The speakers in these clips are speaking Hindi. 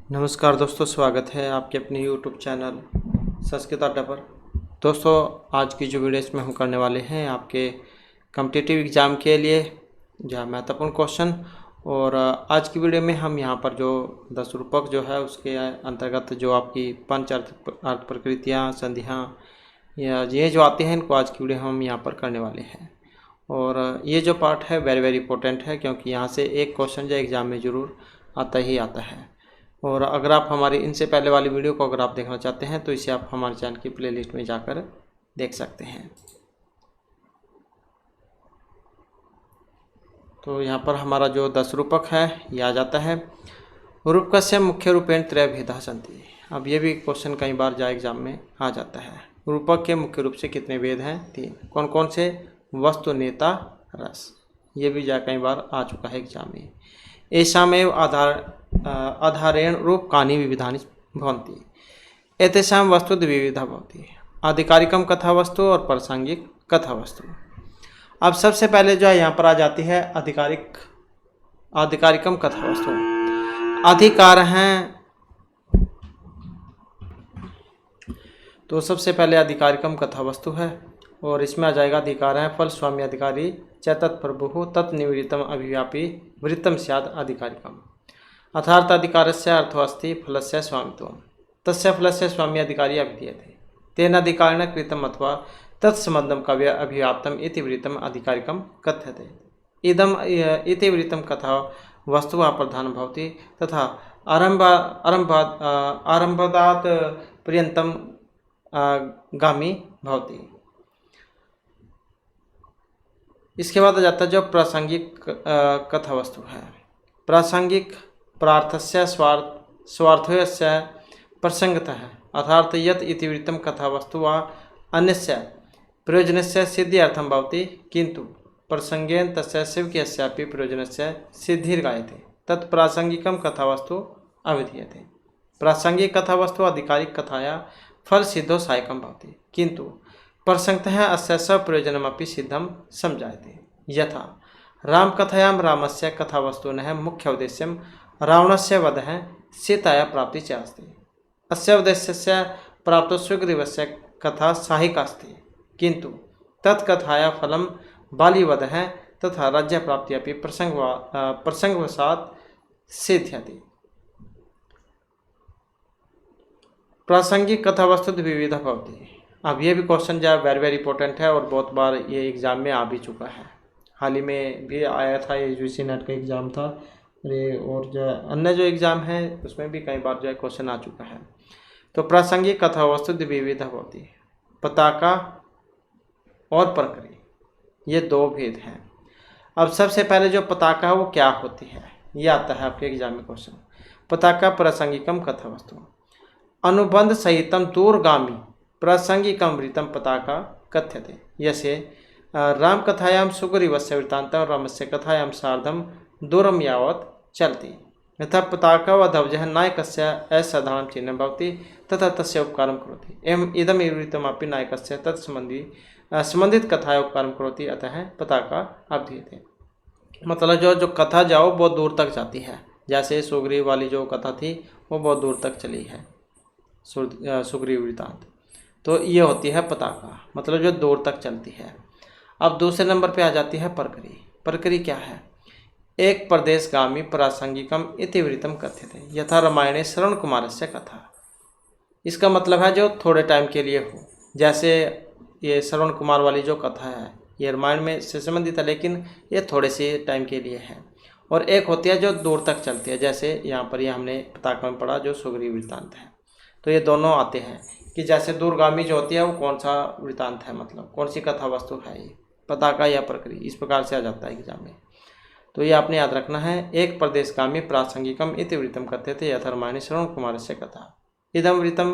नमस्कार दोस्तों, स्वागत है आपके अपने YouTube चैनल संस्कृत अड्डा पर। दोस्तों, आज की जो वीडियो इसमें हम करने वाले हैं आपके कॉम्पिटिटिव एग्ज़ाम के लिए जो महत्वपूर्ण क्वेश्चन। और आज की वीडियो में हम यहाँ पर जो 10 रूपक जो है उसके अंतर्गत जो आपकी पंच अर्थ प्रकृतियाँ, संधियाँ या ये जो आते हैं इनको आज की वीडियो हम यहाँ पर करने वाले हैं। और ये जो पार्ट है वेरी वेरी इंपॉर्टेंट है, क्योंकि यहाँ से एक क्वेश्चन जो एग्ज़ाम में ज़रूर आता ही आता है। और अगर आप हमारी इनसे पहले वाली वीडियो को अगर आप देखना चाहते हैं तो इसे आप हमारे चैनल की प्लेलिस्ट में जाकर देख सकते हैं। तो यहाँ पर हमारा जो 10 रूपक है ये आ जाता है। रूपकस्य मुख्य रूपेण त्रयभेदा सन्ति। अब ये भी क्वेश्चन कई बार जा एग्जाम में आ जाता है। रूपक के मुख्य रूप से कितने भेद हैं? 3। कौन कौन से? वस्तु, नेता, रस। ये भी जा कई बार आ चुका है एग्जाम में। एषामेव आधारेण रूपकानि विविधानि भवन्ति। एतेषां वस्तु द्विविधा भवति, आधिकारिकम कथा वस्तु और प्रासंगिक कथा वस्तु। अब सबसे पहले जो है यहाँ पर आ जाती है आधिकारिकम कथा वस्तु। अधिकार हैं, तो सबसे पहले आधिकारिकम कथा वस्तु है और इसमें आ जाएगा अधिकार है फल स्वामी अधिकारी च तत्प्रभु तत्निवृत्तम अभिव्यापी वृत्तम स्याद अधिकारिकम। अर्थात अधिकारस्य अर्थो अस्ति फलस्य स्वामित्वम, तस्य फलस्य स्वामी अधिकारी अभिधीयते, तेन अधिकारिण कृतम अथवा तत्संबंधम काव्य अभिव्याप्तम इति वृत्तम अधिकारिकम कथ्यते। इदम इति वृत्तम कथा वस्तु प्रधान भवति तथा आरंभादात पर्यंतम गामी भवति। इसके बाद आ जाता है जो प्रासंगिक कथा वस्तु है। प्रासंगिक प्रार्थस्य स्वार्थस्य प्रसंगतः अर्थात यत् इतिवृत्तम कथा वस्तु वा अन्यस्य प्रयोजनस्य सिद्ध्यर्थं भवति, किंतु प्रसंगेन तस्य शिवक्यस्यापि प्रयोजनस्य सिद्धिर्गायते तत् प्रासंगिकम कथा वस्तु अभिधीयते। प्रासंगिक कथा वस्तु आधिकारिक कथाया फल सिद्धो सहायकं भवति, किंतु प्रसंगतः अस्य स्वप्रयोजनमपि सिद्धं समजायते। यथा रामकथायां रामस्य कथावस्तुनः मुख्य उद्देश्यं रावणस्य वधः सीताया प्राप्ति च अस्ति। अस्य उद्देश्यस्य प्राप्तो सुग्रीवस्य कथा सहायिका अस्ति, किंतु तत्कथाया फलं बालीवधः तथा राज्यप्राप्ति अपि प्रसंगवशात् सिद्ध्यति। प्रासंगिक कथा वस्तु विविधा भवति। अब ये भी क्वेश्चन जो है वेरी वेरी इंपॉर्टेंट है और बहुत बार ये एग्ज़ाम में आ भी चुका है। हाल ही में भी आया था, ये यूजीसी नेट का एग्ज़ाम था और जो अन्य जो एग्ज़ाम है उसमें भी कई बार जो है क्वेश्चन आ चुका है। तो प्रासंगिक कथा वस्तु द्विविधा होती है। पताका और प्रक्रिया, ये दो भेद हैं। अब सबसे पहले जो पताका है वो क्या होती है, ये आता है आपके एग्जाम में क्वेश्चन। पताका प्रासंगिकम कथा वस्तु अनुबंध सहितम दूरगामी प्रासंगिकम वृत्तम पताका कथ्यते। यसे राम कथायां सुग्रीवस्य वृत्तान्तं रामस्य कथायां सार्धं दूरम यावत् चलति। यथा पताका व ध्वजः नायकस्य असाधारणं चिह्नं भवति तथा तस्य उपकारं करोति। एवं इदं वृत्तमपि नायकस्य संबंधित कथाया उपकारं करोति, अतः पताका अभिधीयते। मतलब जो कथा जाओ बहुत दूर तक जाती है। जैसे सुग्रीव वाली जो कथा थी वो बहुत दूर तक चली है, सुग्रीव वृत्तांत। तो ये होती है पताका, मतलब जो दूर तक चलती है। अब दूसरे नंबर पे आ जाती है प्रक्रिया। प्रक्रिया क्या है? एक प्रदेशगामी प्रासंगिकम इतिवृत्तम कथ्यते। यथा रामायणे श्रवण कुमारस्य कथा। इसका मतलब है जो थोड़े टाइम के लिए हो। जैसे ये श्रवण कुमार वाली जो कथा है ये रामायण में से संबंधित है, लेकिन ये थोड़े से टाइम के लिए है। और एक होती है जो दूर तक चलती है, जैसे यहाँ पर ये हमने पताका में पढ़ा जो सुग्रीव वृत्तांत है। तो ये दोनों आते हैं कि जैसे दूरगामी जो होती है वो कौन सा वृत्तांत है, मतलब कौन सी कथा वस्तु है, ये पताका या प्रक्रिया, इस प्रकार से आ जाता है एग्जाम में। तो ये आपने याद रखना है। एक प्रदेशगामी प्रासंगिकम इतिवृत्तम कथ्यते यथा रामायणे श्रवण कुमारस्य कथा। इदं वृत्तम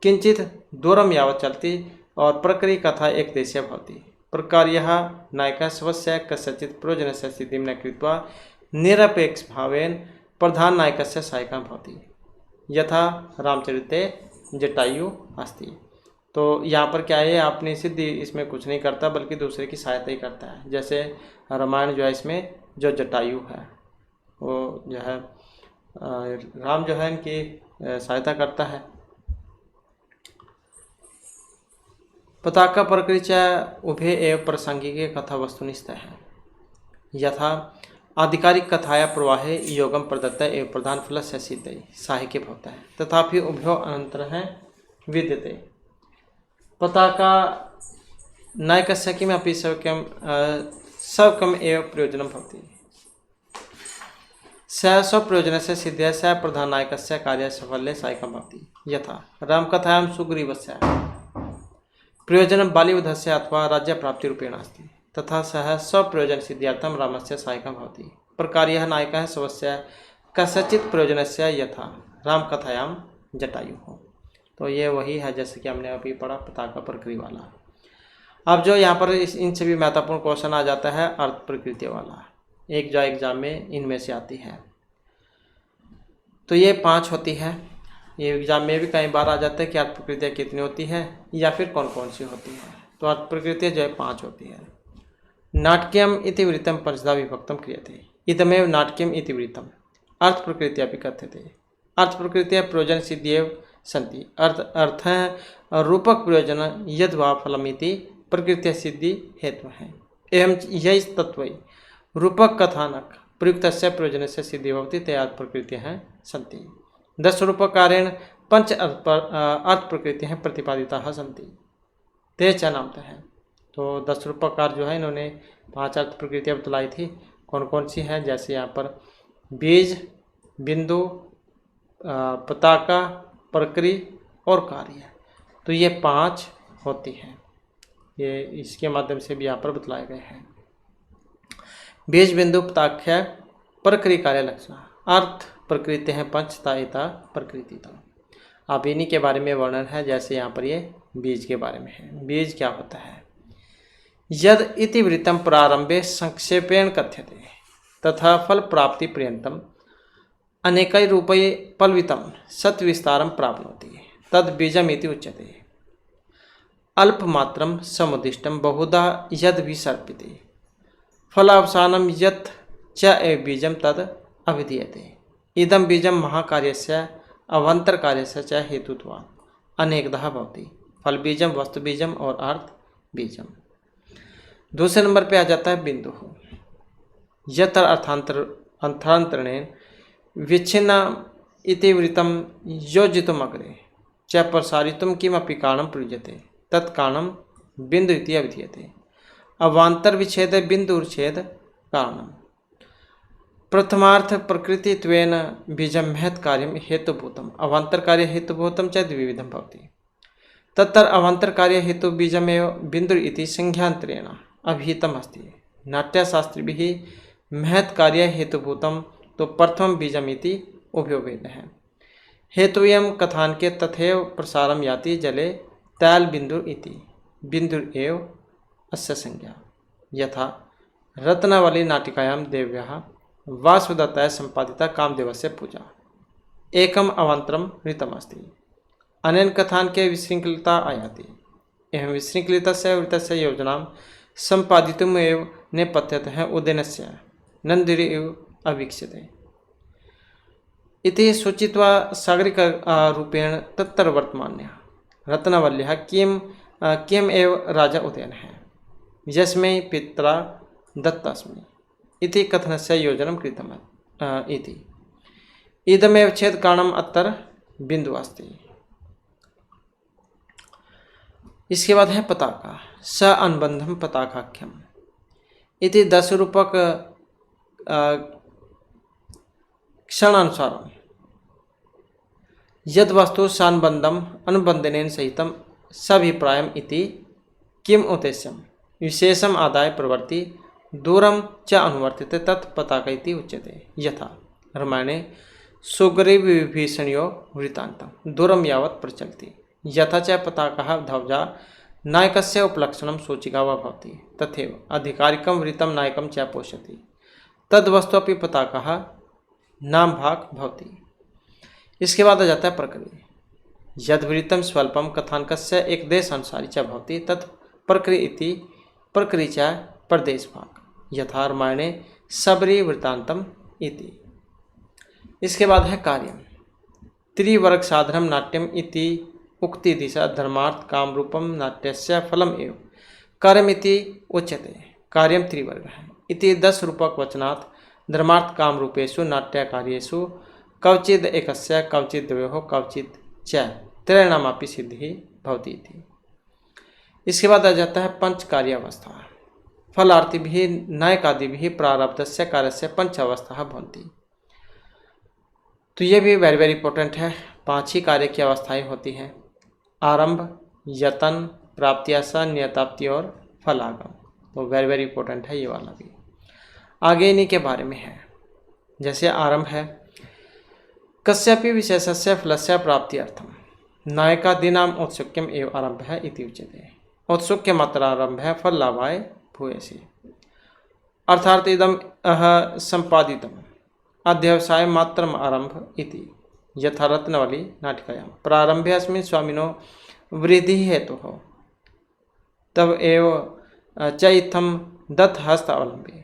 किंचित दूरम यावत् चलति और प्रक्रिया कथा एक देशीय भवति। प्रकार्यः नायकः स्वस्य कस्यचित् प्रयोजनस्य सिद्धिं न कृत्वा निरपेक्ष भावेन प्रधान नायकस्य सहायकः भवति। यथा रामचरिते जटायु अस्ति। तो यहाँ पर क्या है, अपनी सिद्धि इसमें कुछ नहीं करता बल्कि दूसरे की सहायता ही करता है। जैसे रामायण जो है इसमें जो जटायु है वो जो है राम जो है इनकी सहायता करता है। पताका प्रकृत्या उभे एव प्रासंगिके कथा वस्तुनिष्ठ है। यथा आधिकारिक कथाया प्रवाहे योगम प्रदत्त एवं प्रधान फलस्य सिद्धये साहिके भवतः तथापि उभयो अनन्तरः विद्यते। पताका नायकस्य किमपि सवकम् एव प्रयोजनं भवति। स स्वप्रयोजनस्य सिद्धये स प्रधाननायकस्य कार्यसाफल्ये सहायकं भवति। यथा रामकथायां सुग्रीवस्य प्रयोजनं बालीवधस्य अथवा राज्यप्राप्तिरूपेण अस्ति तथा सः स्वप्रयोजनसिद्ध्यर्थं रामस्य सहायकं भवति। प्रकार्यः नायकः स्वस्य कस्यचित् प्रयोजनस्य यथा रामकथायां जटायुः। तो ये वही है जैसे कि हमने अभी पढ़ा पताका प्रकृति वाला। अब जो यहाँ पर इन सभी महत्वपूर्ण क्वेश्चन आ जाता है अर्थ प्रकृति वाला, एक जो एग्जाम में इनमें से आती है। तो ये 5 होती है। ये एग्जाम में भी कई बार आ जाता है कि अर्थ प्रकृतियाँ कितनी होती है या फिर कौन कौन सी होती है। तो अर्थ प्रकृतियाँ जो है 5 होती है। नाट्यम इति वृत्तम पंचधा विभक्तम क्रियते इदमेव नाट्यम इति वृत्तम अर्थ प्रकृतियाँ भी कथ्यते। अर्थ प्रकृतियाँ प्रयोजन सिद्ध्येव सन्ति। अर्थ रूपक प्रयोजन यद वा फलमिति प्रकृतिया सिद्धि हेतु है। एवं यही तत्व रूपक कथानक प्रयुक्तस्य प्रयोजनस्य सिद्धि भवति ते अर्थ प्रकृतियाः सन्ति। 10 रूपकारेण 5 अर्थ प्रकृतियाः प्रतिपादिताः सन्ति ते च नामतः। तो 10 रूपकार जो है इन्होंने 5 अर्थ प्रकृतियाँ बतलाई थी। कौन कौन सी हैं, जैसे यहाँ पर बीज, बिंदु, पताका, प्रकृति और कार्य। तो ये 5 होती हैं। ये इसके माध्यम से भी यहाँ पर बतलाए गए हैं। बीज, बिंदु, पताख्या, प्रकृति, कार्य, लक्षण। अर्थ प्रकृति है पंचतायिता प्रकृति। अब इन्हीं के बारे में वर्णन है। जैसे यहाँ पर ये बीज के बारे में है। बीज क्या होता है? यद इति वृत्तम प्रारंभे संक्षेपेण कथ्यते तथा फल प्राप्ति पर्यंतम अनेकै रूपै पल्वितम सत विस्तारम प्राप्नोति तद बीजम इति उच्यते। अल्पमात्रम समुदिष्टम बहुधा यद विसर्पिते फलावसानम यत् च एव बीजम तद अभिधीयते। इदम बीजम महाकार्यस्य अवंतरकार्यस्य च हेतुत्वात् अनेकधा भवति। फल बीजम, वस्तु बीजम और अर्थ बीजम। दूसरे नंबर पे आ जाता है बिंदु। यत्र अर्थांतरणेन विच्छिन्न इति वृत्तम योजितुम अग्रे च प्रसारितुम किमपि कारणं प्रयुज्यते तत्कारणं बिंदु इति अभिधीयते। अवान्तर विच्छेद बिंदुर्छेद कारणम्। प्रथमार्थ प्रकृतित्वेन बीजं महत् कार्यं हेतुभूतम् अवान्तर कार्य हेतुभूतं च द्विविधं भवति। तत्र अवान्तर कार्य हेतु बीजमेव बिंदुर इति संज्ञान्तरेण अभिहितम् अस्ति। नाट्यशास्त्रिभिः महत् कार्य हेतुभूतं तो प्रथम बीजम इति उभयो वेद है। हेतुयं कथानके तथैव प्रसारं याति जले तैल बिंदुर इति बिंदुर एव अस्य संज्ञा। यथा रत्नावली नाटिकायां देव्याः वासुदत्तया संपादिता कामदेवस्य पूजा एकम अवान्तरं ऋतमस्ति। अनेन कथानके विशृंखलता आयाति। एवं विशृंखलितस्य वृत्तस्य योजनां सम्पादितुमेव नेपथ्यतः उदयनस्य नन्दिरे एव अवीक्ष्यते इति सूचित्वा सागरिक रूपेण तत्र वर्तमान्यः रत्नावल्याः किम एव राजा उदयनः यस्मै पित्रा दत्तास्मि इति कथनस्य योजनं कृतम् इति। इदमेव छेद कारणम् अत्र बिंदु अस्ति। इसके बाद है पताका। स अनुबंधम पताकाख्यम इति 10 रूपक क्षणानुसारम यद वस्तु सानुबंधम अनुबंधनेन सहितम सभिप्रायम इति किम उद्देश्यम विशेषम आदाय प्रवर्ति दूरम च अनुवर्तिते तत् पताका इति उच्यते। यथा रामायणे सुग्रीवविभीषणयोः वृत्तान्तं दूरम यावत् प्रचलति यथा च पताका ध्वजा नायकस्य उपलक्षणं सूचिका वा भवति तथैव आधिकारिकं वृत्तं नायकं च पोषयति तद्वस्तु अपि पताका नाम भाग भवति। इसके बाद आ जाता है प्रकृति। यद वृत्तं स्वल्पं कथानकस्य एक देश अनुसारी च भवति तत् प्रकृति इति प्रकृति च प्रदेश भाग। यथा रामायणे सबरी वृत्तान्तम इति। इसके बाद है कार्यम। त्रिवर्ग साधनम नाट्यम इति उक्ति दिशा धर्मार्थ काम रूपम नाट्यस्य फलम एव कार्यम इति उच्यते। कार्यम त्रिवर्ग है इति 10 रूपक वचनात् धर्मार्थ काम रूपेषु नाट्य कार्येषु कवचिद एकस्य कवचिद द्वयोः कवचिद च त्रयाणामपि सिद्धिः भवति इति। इसके बाद आ जाता है पंच कार्यावस्था। फलार्थिभिः नायकादिभिः प्रारब्धस्य कार्यस्य पंच अवस्था भवन्ति। तो ये भी वेरी वेरी इंपॉर्टेंट है। 5 ही कार्य की अवस्थाएं होती हैं: आरंभ, यतन, प्राप्त्याशा, नियताप्ति और फलागम। तो वेरी वेरी इंपॉर्टेंट है ये वाला भी। आगे इन्हीं के बारे में है। जैसे आरंभ है, कस्यापि विशेषस्य फलस्य प्राप्ति अर्थम नायकादीनाम औत्सुक्यम एव आरंभ है इति उच्यते। औत्सुक्य मात्र आरंभ है फल लाभाय भूयसी अर्थात इदम संपादितम अध्यवसाय मात्रम आरंभ इति यथा रत्नवली नाटिकायां प्रारंभे अस्मिन् स्वामिनो वृद्धि हेतु हो तब एव च इत्थं दत्त हस्त अवलंबे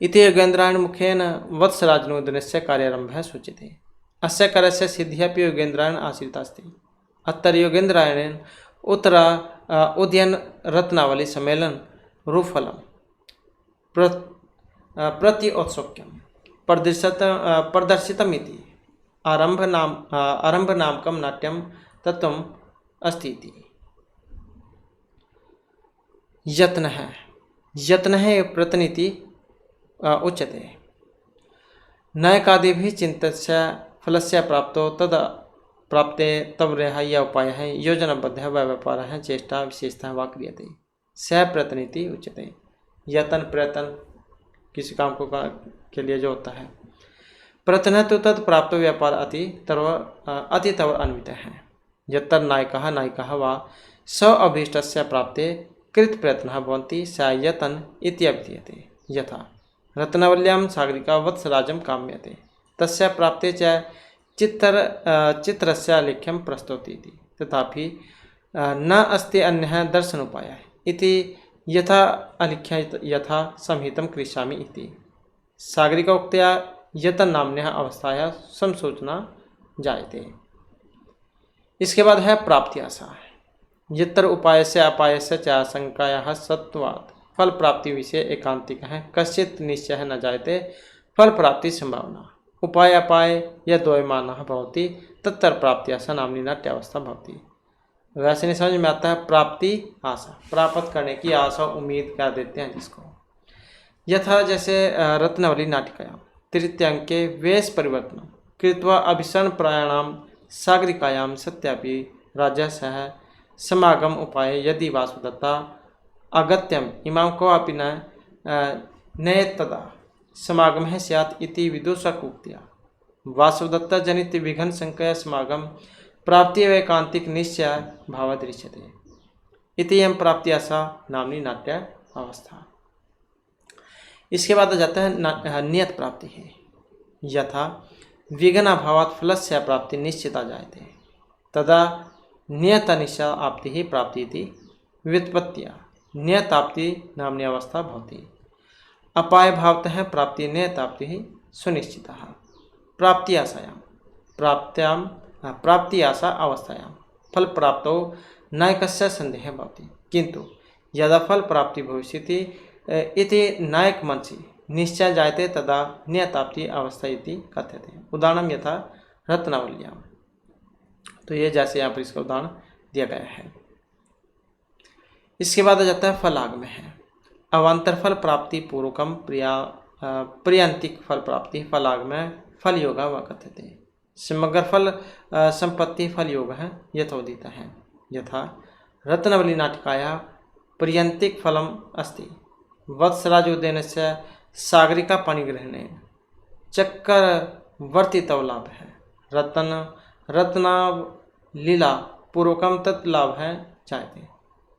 इति योगेन्द्रायण मुखेन वत्सराजनोदनस्य कार्यारम्भः सूच्यते। अस्य कार्यस्य सिद्धिः योगेन्द्रायण आश्रिता अस्ति। अत्र योगेन्द्रायणेन उत्तरा उदयन रत्नावली सम्मेलन रूफलम प्रति औत्सुक्यम प्रदर्शितमिति आरंभ नामकं नाट्यम तत्वम अस्ति इति। यत्नः प्रतनीति उच्यते। नायकादिभिः चिन्तस्य फलस्य प्राप्तो तद प्राप्ते तवरेह यह उपाय है योजनाबद्ध व्यापार है चेष्टा विशेषता वा क्रियते स प्रतनीति उच्यते। यतन प्रयत्न किसी काम को के लिए जो होता है। प्रयत्न तो तत् प्राप्त व्यापार अति तवर अन्वित है। यत्र नायिका वा स अभीष्टस्य प्राप्ते कृत प्रयत्नः भवन्ति स यतन इति अभिधीयते। यथा रत्नावल्यां सागरिका वत्सराजं काम्यते तस्य प्राप्ते च चित्रस्य लेख्यं प्रस्तौति इति। तथापि न अस्ति अन्यः दर्शनोपायः इति यथा अलिख्य यथा संहितं करिष्यामि इति। सागरिका उक्त्या यतन नाम्न्याः अवस्थायाः संसूचना जायते। इसके बाद है प्राप्ति आशा। यत्र उपायस्य अपायस्य च आशंकायाः सत्वात् फल प्राप्ति विषय एकांतिक है कश्चित् निश्चयः न जायते फल प्राप्ति संभावना उपाय अपाय यह द्वयमानः भवति तत्र प्राप्ति आशा नाम्नी नाट्यावस्था भवति। वैसे नहीं समझ में आता है प्राप्ति आशा, प्राप्त करने की आशा उम्मीद कर देते हैं जिसको। यथा जैसे रत्नावली नाटिकायां तृतीयांके वेश परिवर्तन कृत्वा अभिसरण प्राणाम सागरिकायां सत्यापि राजसः समागम उपाय यदि वासुदत्ता अगत्यम इमां को अपि न तदा समागम स्यात् इति विदूषक उक्त्या वासुदत्ता जनित विघ्न संकय समागम प्राप्ति एकांतिक निश्चय भाव दृश्यते इति यम प्राप्ति आशा नामनी नाट्य अवस्था। इसके बाद आ जाता है नियत प्राप्ति है। यथा विघ्न अभावात् फलस्य प्राप्ति निश्चिता जायते तदा नियत निशा आपति ही प्राप्ति इति व्युत्पत्तिया नियताप्ति नामनी अवस्था भवति। अपाय भावतः प्राप्ति नियताप्ति ही सुनिश्चिता। प्राप्ति आशायां प्राप्ति आशा अवस्थायां फल प्राप्तौ नायकस्य संदेहः भवति किंतु यदा फल प्राप्ति भविष्यति इति नायक मनसि निश्चय जायते तदा नियताप्ति अवस्था इति कथ्यते। उदाहरणं यथा रत्नावल्यां। तो ये जैसे यहाँ पर इसका उदाहरण दिया गया है। इसके बाद आ जाता है फलागम है। अवान्तर फल प्राप्ति पूर्वकम प्रियांतिक फल प्राप्ति फलागम फल योगा व कथ्यते। समग्र फल संपत्ति फल योग है यथोदित है। यथा रत्नावली नाटिकाया प्रियंतिक फलम अस्ति वत्सराजोदयनस्य सागरिका पाणिग्रहणेन चक्रवर्तितव लाभ है रत्नावलीला पूर्वकम तत् लाभ है जायते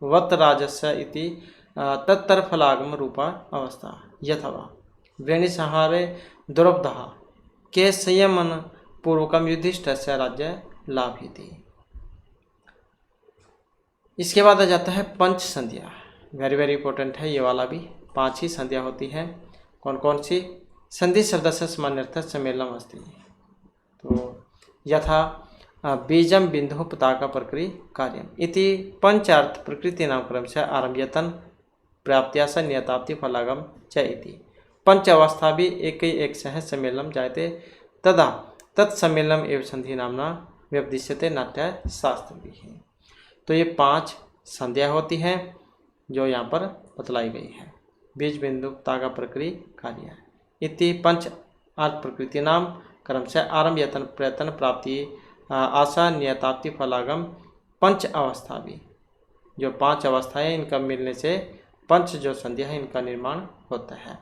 वत्सराजस्य इति तत्तर फलागम रूपा अवस्था। यथवा वेणीसंहारे द्रौपदः के संयमन पूर्वकम युधिष्ठिरस्य राज्य लाभीति। इसके बाद आ जाता है पंच संध्या। वेरी वेरी इंपॉर्टेंट है ये वाला भी। 5 ही संध्या होती है। कौन कौन सी? संधि शब्दस्य सामान्यर्थः सम्मेलनम् अस्ति। तो यथा बीजम बिंदु पताका प्रकृति कार्यम इति पंचार्थ प्रकृतीनां क्रमशः आरम्भयतन प्राप्त्यास नियताप्ति फलागम च इति पंच अवस्था भी एक सह सम्मेलनम जायते तदा तत्सम्मेलनम एवं संधि नामना व्यपदिश्यते नाट्य शास्त्र भी है। तो ये 5 संध्या होती हैं जो यहाँ पर बतलाई गई है। बीज बिंदु पताका प्रकृति कार्य इति पंच अर्थ प्रकृति नाम क्रमशः आरंभ यतन प्रयत्न प्राप्ति आशा नियताप्ति फलागम पंच अवस्था भी, जो 5 अवस्थाएं इनका मिलने से पंच जो संध्या है इनका निर्माण होता है।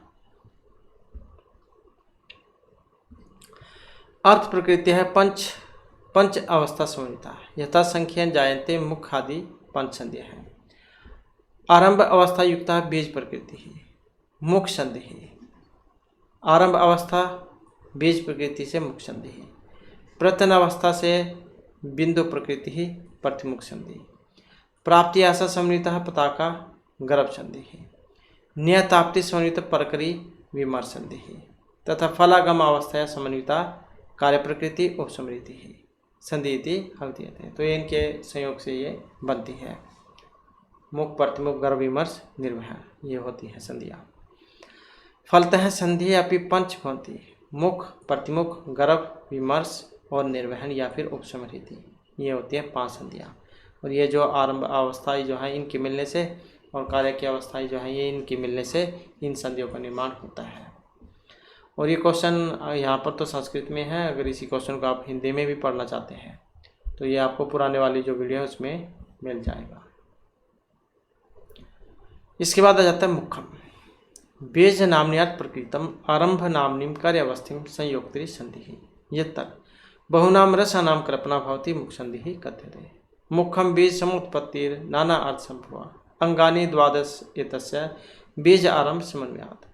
अर्थ प्रकृति है पंच अवस्था संहिता यथा संख्या जायते मुख आदि 5 संध्या है। आरंभ अवस्था युक्त बीज प्रकृति ही मुख संधि ही। आरंभ अवस्था बीज प्रकृति से मुख संधि ही। प्रत्यन अवस्था से बिंदु प्रकृति ही प्रतिमुख संधि। प्राप्ति आशा समन्वितः पताका गर्भ संधि ही। नियताप्ति समन्वित परकरी विमर्श संधि ही तथा फलागम अवस्था समन्विता कार्य प्रकृति उपसमृति ही संधि इति हल्दियते हैं। तो इनके संयोग से ये बनती है। मुख प्रतिमुख गर्भ विमर्श निर्वहन ये होती है संधियाँ। फलतः संधि अपि पंच भवन्ति मुख प्रतिमुख गर्भ विमर्श और निर्वहन या फिर उपसमृति ये होती है 5 संधियाँ। और ये जो आरंभ अवस्थाएं जो है इनके मिलने से और कार्य की अवस्थाएं जो है ये इनके मिलने से इन संधियों का निर्माण होता है। और ये क्वेश्चन यहाँ पर तो संस्कृत में है, अगर इसी क्वेश्चन को आप हिंदी में भी पढ़ना चाहते हैं तो ये आपको पुराने वाली जो वीडियो है उसमें मिल जाएगा। इसके बाद आ जाता है मुखम। बीज नामन्यात् प्रकृतम आरंभ नामनीम कार्य अवस्थिम संयोक्तरी संधि यत्र बहुनाम रसानाम कल्पना भवति मुख संधि कथ्यते। मुखम बीज समुत्पत्तिर नाना अर्थ संभवा अंगानि 12 एतस्य बीज आरंभ समन्वयात्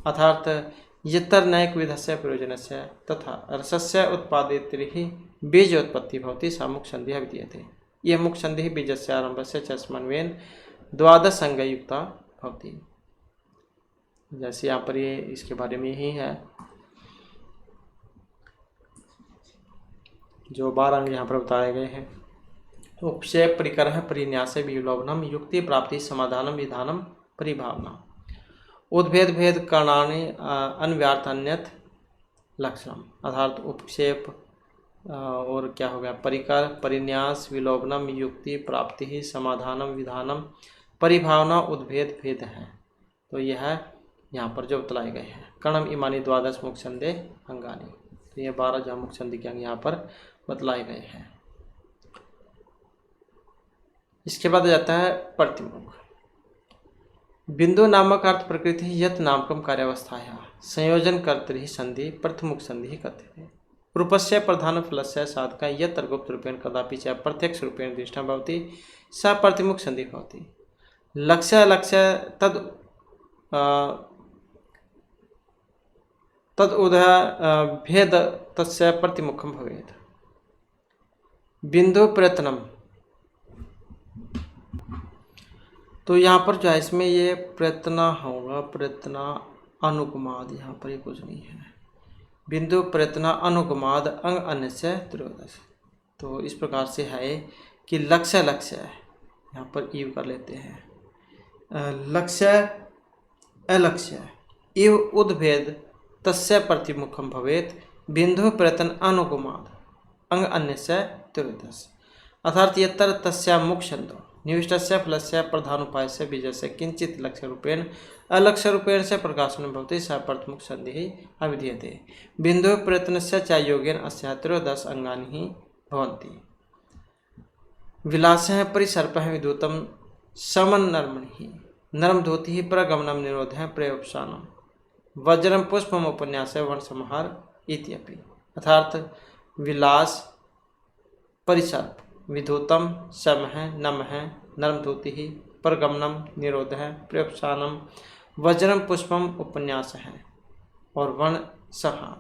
अर्थात यत्र नैक विधस्य प्रयोजनस्य तथा रसस्य उत्पादितैः बीज उत्पत्ति भवति सा मुख संधिः विधीयते। यह मुख संधिः बीजस्य आरंभस्य च समन्वयेन 12 अंगयुक्ता भवति। जैसे यहाँ पर ये इसके बारे में ही है जो 12 अंग यहाँ पर बताए गए हैं। उपक्षेप परिकरः परिन्यास विलोभनम युक्ति प्राप्ति समाधानम विधानम परिभावना उद्भेद भेद कारणानि अन्व्यार्थ अन्यत लक्षणम अर्थात उपक्षेप और क्या हो गया परिकर परिन्यास विलोभनम युक्ति प्राप्ति समाधानम विधानम परिभावना उद्भेद भेद है। तो यह यहाँ पर जो बतलाए गए हैं। कर्णम इमानी 12 मुख संधि अंगानी। तो ये 12 जो मुख संधि के अंग यहाँ पर बतलाए गए हैं। इसके बाद जाता है प्रतिमुख। बिंदु नामक अर्थ प्रकृति यत नामकम कार्यावस्थाया संयोजन कर्तरि संधि प्रथमुख संधि कथ्यते। रूपस्य प्रधान फलस्य साधका यत्र गुप्त रूपेण कदापि च प्रत्यक्ष रूपेण दृष्टा भवति सा प्रतिमुख संधि भवति। लक्ष्य तद उदय भेद तस्य प्रतिमुखम भवेत्। बिंदु प्रयत्नम। तो यहाँ पर जो है इसमें ये प्रयत्न होगा, प्रयत्न अनुगमाद, यहाँ पर ये कुछ नहीं है। बिंदु प्रयत्न अनुगमाद अंग अन्य से त्रयोदश। तो इस प्रकार से है कि लक्ष्य यहाँ पर इव कर लेते हैं। लक्ष्य अलक्ष्य इव उद्भेद तस्य प्रतिमुखम भवेत बिंदु प्रयत्न अनुगमाद अंग अन्य से त्रयोदश। अर्थात यत्र तस्या मुख छंदो निविष्टस्य फलस्य प्रधानोपायस्य बीजस्य किंचित लक्ष्य रूपेण अलक्ष्य रूपेण से प्रकाशन भवति स प्रथमुख संधि अविधीयते। बिंदु प्रयत्नस्य च योगेन अस्य त्रयोदश अंगानि भवन्ति। विलासः परिसर्पः विद्युतं समनर्मणि नरम धोति प्रगमनम निरोधः प्रयोपशानम वज्रम पुष्पम उपन्यास वर्ण समाहार इत्यपि। अर्थात विलास परिसर्प विधुतम सम है नम है नरम धोति ही परगमनम निरोध है प्रयोपशानम वज्रम पुष्पम उपन्यास है और वर्ण सहा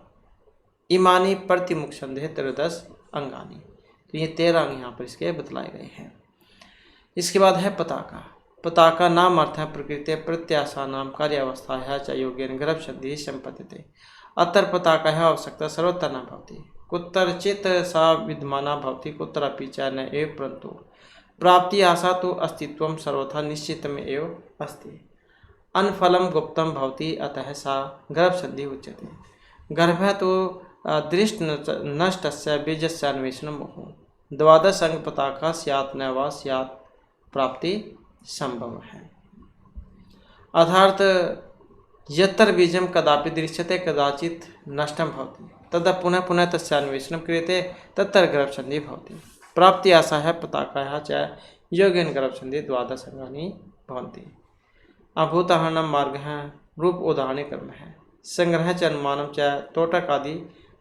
इमानी प्रतिमुख संधि त्रयोदश अंगानी। तो ये 13 अंग यहाँ पर इसके बतलाए गए हैं। इसके बाद है पताका। पताका नाम अर्थ है प्रकृति प्रत्याशा नाम कार्यावस्था च योगेन गर्भ संधि संपत्ति। अतर्पताका आवश्यकता सर्वत्र न भवति, कुत्रचित् सा विद्यमाना भवति, कुत्रापि च न एव, परन्तु प्राप्ति आशा तो अस्तित्वं सर्वथा निश्चितमेव अस्ति। अनफलं गुप्तं भवति, अतः सा गर्भसन्धिः उच्यते। गर्भः तो दृष्ट नष्टस्य बीजस्य अन्वेषणं बहु, द्वादश अंगपताका स्यात् न वा स्यात्, प्राप्ति संभव है। अर्थात यत्र बीजं कदापि दृश्यते कदाचित् नष्टं भवति, तदा पुनः पुनः तस्य अन्वेषणं क्रियते, तत्र गर्भसन्धिः भवति। प्राप्ति आशायाः पताकायाः च योगेन गर्भसन्धिः द्वादश अंगानि भवन्ति। अभूताहरणं मार्गः, रूप उदाहरणे कर्मः, संग्रह च अनुमानं च तोटकादि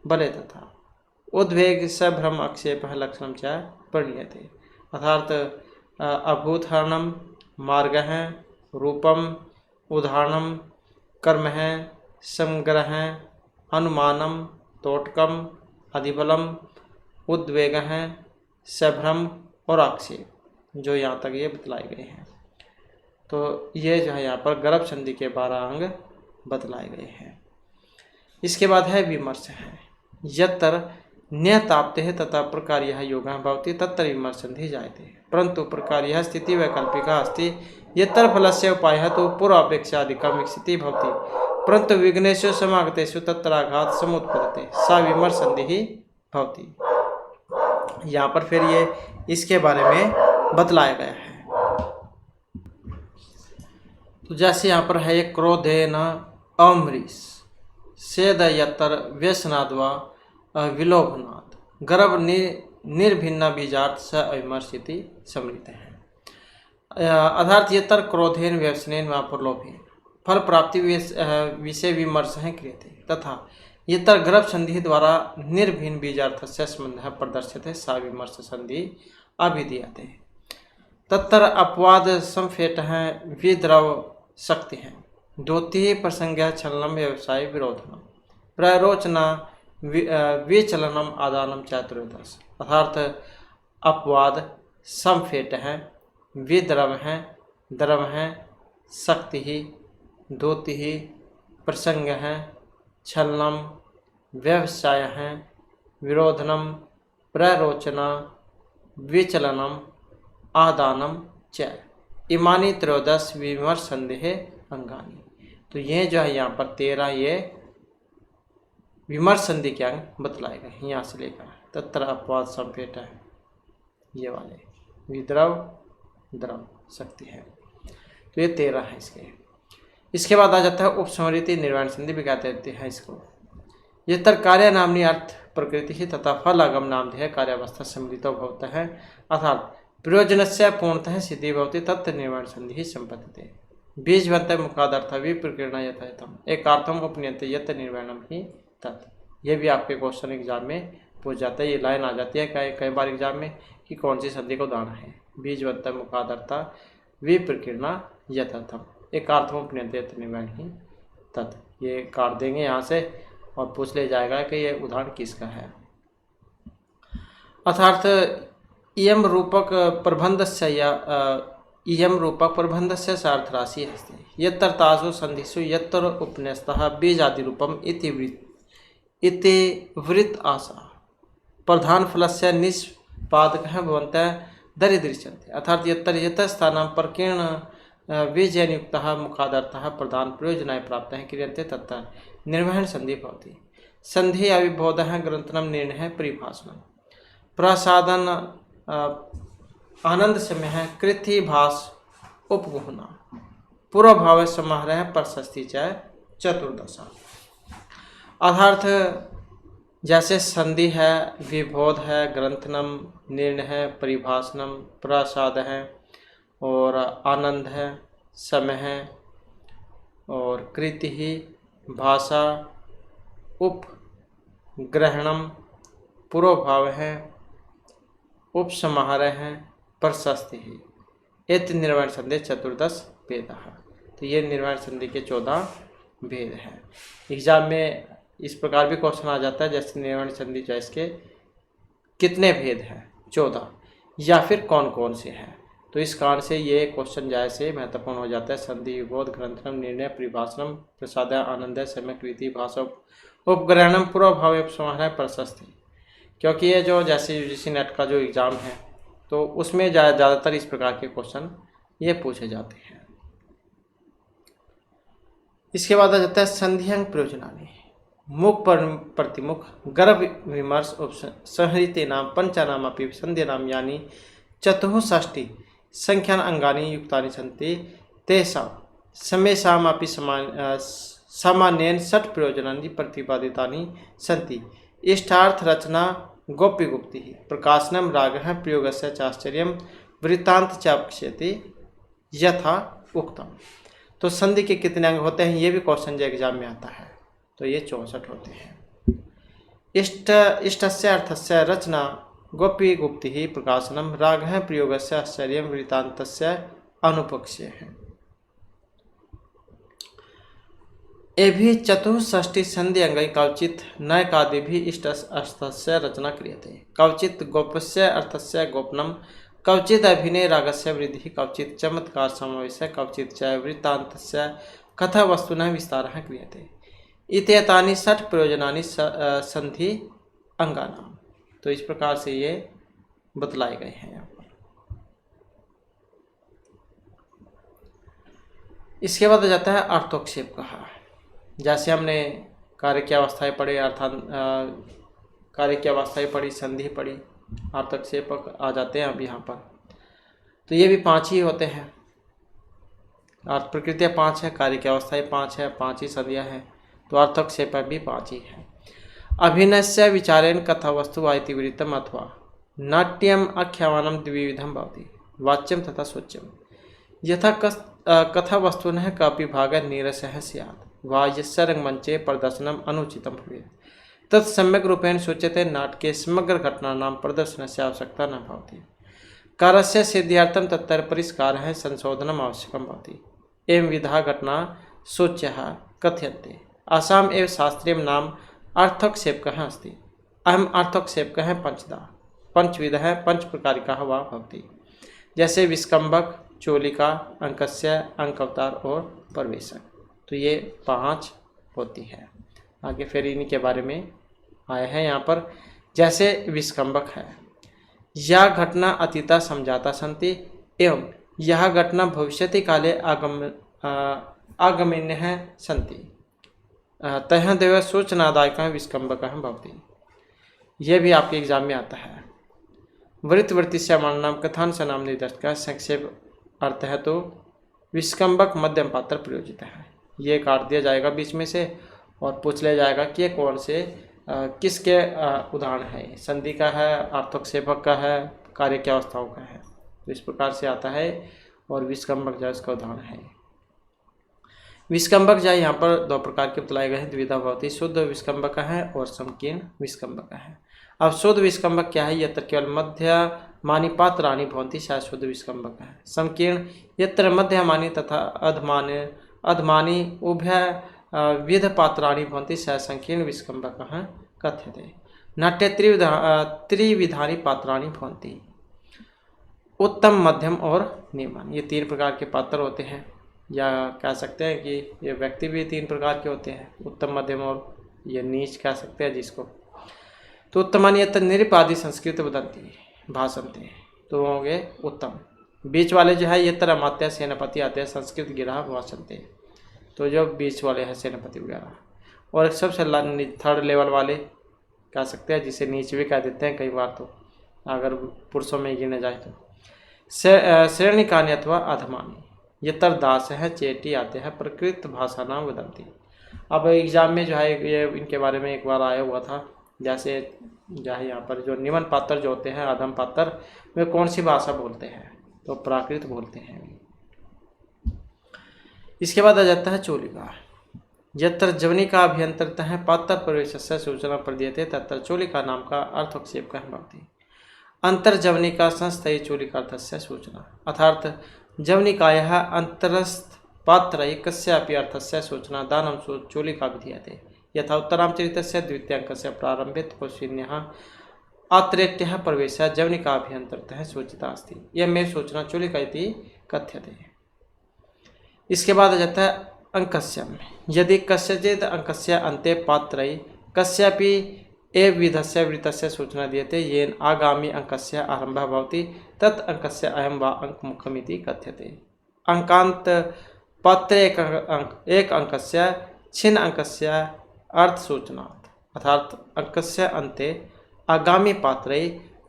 बले तथा उद्वेग सभ्रम आक्षेपः लक्षणं च परिणीयते। अर्थात अभूतहरणं मार्गः, रूपम उदाहरणं कर्मः, संग्रह अनुमानम तोटकम अधिबलम उद्वेगः सभ्रम और आक्षेप, जो यहाँ तक ये बतलाए गए हैं। तो ये जो है यहाँ पर गर्भ संधि के 12 अंग बतलाए गए हैं। इसके बाद है विमर्श है, यत्र न्यताप्ते तथा प्रकार्यः योगः भवति तत्र विमर्शन्धिः जायते, परन्तु प्रकार्यः स्थितिः वैकल्पिका अस्ति, यत्र फलस्य उपायः तु पूर्वापेक्षाधिकं विकसितिः भवति, परन्तु विघ्नेषु समागतेषु तत्र आघात समुत्पद्यते, सा विमर्शन्धिः भवति। यहाँ पर फिर ये इसके बारे में बतलाया गया है। तो जैसे यहाँ पर है, क्रोधेन अमरीश सेद यत्र व्यसनाद व विलोभनाद गर्भ निर्भिन्न बीजार्थ स अविमर्शिति समृत है। अर्थात यत्र क्रोधेन व्यसनेन व प्रलोभेन फल प्राप्ति विषय विमर्श क्रियते, तथा यत्र गर्भ संधि द्वारा निर्भिन्न बीजार्थस्य संबंधः प्रदर्श्यते, सा विमर्श संधि अभिधीयते। तत्र अपवाद संफेटः विद्रव शक्ति है, द्वितीय प्रसंग छलनम व्यवसाय विरोधनम प्ररोचना विचलनम आदानम चतुर्दश। अर्थात अपवाद संफेट है, विद्रव है, द्रव है, शक्ति ही, द्योति ही, प्रसंग है, छलनम व्यवसाय है, विरोधनम प्ररोचना विचलनम आदानम च इमानी त्रयोदश विमर्श संदेह अंगानी। तो ये जो है यहाँ पर 13 ये विमर्श संधि के अंग बतलाए गए, यहाँ से लेकर तत्र अपवाद संपेट है, ये वाले विद्रव द्रव शक्ति है। तो ये 13 है इसके बाद आ जाता है उपस्मृति निर्वाण संधि भी कहते हैं इसको। ये तर कार्य नामनी अर्थ प्रकृति ही तथा फल आगम नाम ध्येय कार्यावस्था सम्मिलितो भवता है, अर्थात प्रयोजनस्य पूर्णतः सिद्धि भवति तत् निर्वाण संधि संपत्ति बीजवंत मुखादर्थ विप्रकीर्ण यथायतम एकार्थम उपनियंते यत निर्वाणम ही तत्। ये भी आपके क्वेश्चन एग्जाम में पूछ जाता है, ये लाइन आ जाती है कई बार एग्जाम में कि कौन सी संधि को दाना है। बीजवंत मुखादर्थ विप्रकीर्ण यथार्थम एकार्थम उपनियंते यत निर्वाण ही तत्, ये काट देंगे यहाँ से और पूछ ले जाएगा कि ये उदाहरण किसका है। अर्थात इयम रूपक प्रबंधस्य या इयम रूपक प्रबंधस्य सार्थराशि अस्ति यत्र तासु संधिषु यत्र उपन्यस्तः बीजादिरूपम इति वृत्त आशा प्रधान फलस्य निष्पादकः भवन्तः दरिदृश्यन्ते। अर्थात यत्र यतस्थानं परकेण बीजयुक्तः मुखादर्थः प्रधान प्रयोजनाय प्राप्तः क्रियन्ते तत्र निर्वहण संधि भवति। संधि अविबोधः ग्रंथनम निर्णय परिभाषणम प्रसादन आनंद समय कृति भाष उपगुहना पूर्वभाव समारोह प्रशस्ति च चतुर्दशा। अर्थात जैसे संधि है, विबोध है, ग्रंथनम निर्णय है, परिभाषणम प्रसाद है और आनंद है, समय है और कृति ही भाषा उपग्रहणम पूर्वभाव है, उपसमाहार है, प्रशस्ति ही एत निर्वाण संधि चतुर्दश भेद। तो ये निर्वाण संधि के 14 भेद हैं। एग्जाम में इस प्रकार भी क्वेश्चन आ जाता है जैसे निर्वाण संधि जो इसके कितने भेद हैं, 14 या फिर कौन कौन से हैं। तो इस कारण से ये क्वेश्चन जैसे महत्वपूर्ण हो जाता है। संधि विबोध ग्रंथनम निर्णय परिभाषणम प्रसाद आनंद समय कृति भाषा उपग्रहणम पूर्वभाव समाहरः प्रशस्ति, क्योंकि ये जो जैसे यूजीसी नेट का जो एग्ज़ाम है तो उसमें ज़्यादातर इस प्रकार के क्वेश्चन ये पूछे जाते हैं। इसके बाद आ जाता है संधियंग प्रयोजनानि, मुख प्रतिमुख गर्भ विमर्श संहृते नाम पंचानामपि संध्यनाम यानी चतुःषष्टि संख्यान अंगानि युक्तानि सन्ति तेषां समेषामपि सामान्येन षट् प्रयोजनानि प्रतिपादितानि सन्ति। इष्टार्थ रचना गोप्य गुप्ति प्रकाशनम रागः प्रयोगस्य चाश्चर्यम वृत्तांत चापक्ष्यति यथा उक्तम। तो संधि के कितने अंग होते हैं ये भी क्वेश्चन जो एग्जाम में आता है, तो ये 64 होते हैं। इष्टस्य अर्थस्य रचना गोप्य गुप्ति प्रकाशनम रागः प्रयोगस्य आश्चर्यम वृत्तान्तस्य अनुपक्ष्य है। एभि चतुष्षष्टि संधि अंगै कवचित् नैकादिभिः इष्टस्य रचना क्रियते। कवचित् गोपस्य अर्थस्य गोपनम, कवचित् अभिनय रागस्य वृद्धिः, कवचित् चमत्कार समावेशः, कवचित् च वृत्तान्तस्य कथावस्तुनः विस्तारः क्रियते। इत्येतानि षट् प्रयोजनानि संधि अंगानाम्। तो इस प्रकार से ये बतलाए गए हैं यहाँ पर। इसके बाद आ जाता है अर्थोक्षेप कहा। जैसे हमने कार्य की अवस्थाएं पढ़ी, अर्थात कार्य की अवस्थाएं पढ़ी, संधि पढ़ी, अर्थोक्षेप आ जाते हैं अब यहाँ पर। तो ये भी 5 ही होते हैं। अर्थ प्रकृतियाँ 5 है, कार्य की अवस्थाएं 5 है, 5 ही संधियाँ हैं, तो अर्थोक्षेप भी 5 ही है। अभिनयस्य विचारेण कथावस्तु वा इतिवृत्तम अथवा नाट्यम आख्यानम द्विविधम भवति, वाच्यम तथा सूच्यम। यथा कथावस्तुनः कापि भागः नीरसः स्यात् वा यस्य रंगमंचे प्रदर्शनम अनुचितं भवेत् तत् सम्यक् रूपेण सूच्यते। नाटके समग्र घटनानां प्रदर्शनस्य आवश्यकता न भवति। कार्यस्य सिद्ध्यर्थं तत्र परिष्कारः संशोधनम् आवश्यकं भवति। एवं विधा घटना सूच्यः कथ्यन्ते। आसाम एव शास्त्रीयं नाम अर्थोक्षेपकः अस्ति। अहम् अर्थोक्षेपकः पंचविधः पंच प्रकारिकः वा भवति। जैसे विस्कम्भक, चोलिका, अंकस्य, अंकअवतार और प्रवेशक। तो ये 5 होती है। आगे फिर इन्हीं के बारे में आया है यहाँ पर। जैसे विस्कम्भक है, यह घटना अतीता समझाता सन्ति एवं यह घटना भविष्यति काले आगमन्यः सन्ति तह देव सूचनादायकः विस्कम्भकः भवति। यह भी आपके एग्जाम में आता है। वृत्तवृत्तिस्य नाम कथांश नाम निर्देशक संक्षेप अर्थ है तो विस्कम्भक मध्यम पात्र प्रयोजित है। ये काट दिया जाएगा बीच में से और पूछ लिया जाएगा कि ये कौन से किसके उदाहरण है, संधि का है, अर्थोक्षेपक का है, कार्य की अवस्थाओं का है। तो इस प्रकार से आता है और विस्कम्भक जो इसका उदाहरण है। विस्कम्भक जो यहाँ पर 2 प्रकार के बतलाए गए हैं। द्विधा भवति, शुद्ध विस्कम्भक है और संकीर्ण विस्कम्भक है। अब शुद्ध विस्कम्भक क्या है? यत्र केवल मध्यमानि पात्राणि भवन्ति सः शुद्ध विस्कम्भक है। संकीर्ण यत्र मध्यमानि तथा अधमानि उभयविध पात्राणि भवन्ति सः संकीर्ण विस्कम्भकः कथ्यते। नाट्ये त्रिविधानि पात्राणि भवन्ति, उत्तम, मध्यम और निम्न। ये 3 प्रकार के पात्र होते हैं, या कह सकते हैं कि ये व्यक्ति भी 3 प्रकार के होते हैं, उत्तम, मध्यम और ये नीच कह सकते हैं जिसको। तो उत्तमानि यत्र निरुपाधि संस्कृत वदन्ति भाषन्ते, तो हो गए उत्तम। बीच वाले जो है यत्र अमात्य सेनापति आते हैं संस्कृत गिरा भाषन्ते, तो जो बीच वाले हैं सेनापति वगैरह। और सबसे थर्ड लेवल वाले कह सकते हैं, जिसे नीच भी कह देते हैं कई बार, तो अगर पुरुषों में गिने जाए तो श्रेणिकानि अथवा अधमानि यत्र दास है चेटी आते हैं प्रकृत भाषा नाम वदंती। अब एग्जाम में जो है ये इनके बारे में एक बार आया हुआ था। जैसे जो है यहाँ पर जो निम्न पात्र जो होते हैं, अधम पात्र, वे कौन सी भाषा बोलते हैं? तो प्राकृत बोलते हैं। इसके बाद आ जाता है चोलिका। यत्र जवनिका अभ्यंतरतः पात्र प्रवेशस्य सूचना प्रदीयते तत्र चोलिका नाम का अर्थोक्षेपकः भवति। अंतर्जवनिका संस्थय चोलिकार्थस्य सूचना, अर्थात जवनिकायाः अंतरस्थ पात्रै कस्यापि अर्थस्य सूचना दानं चोलिका विधीयते। यथा उत्तरामचरितस्य द्वितीयांकस्य प्रारम्भे क्वचिन्यः आत्रेत्यः प्रवेशः जवनिकाभ्यन्तरतः सूचिता अस्ति, यह में सूचना चोलिका इति कथ्यते। इसके बाद आ जाता है अंकस्यम। यदि कस्यचित् अंकस्य अन्ते पात्रै कस्यापि एवविधस्य वृत्तस्य सूचना दीयते येन आगामी अंकस्य आरम्भः भवति तत् अंकस्य अयं वा अंकमुखमिति कथ्यते। अंकांत पत्रे एक अंकस्य छिन्न अंकस्य अर्थसूचनात् अर्थात अंकस्य अन्ते आगामी पात्रे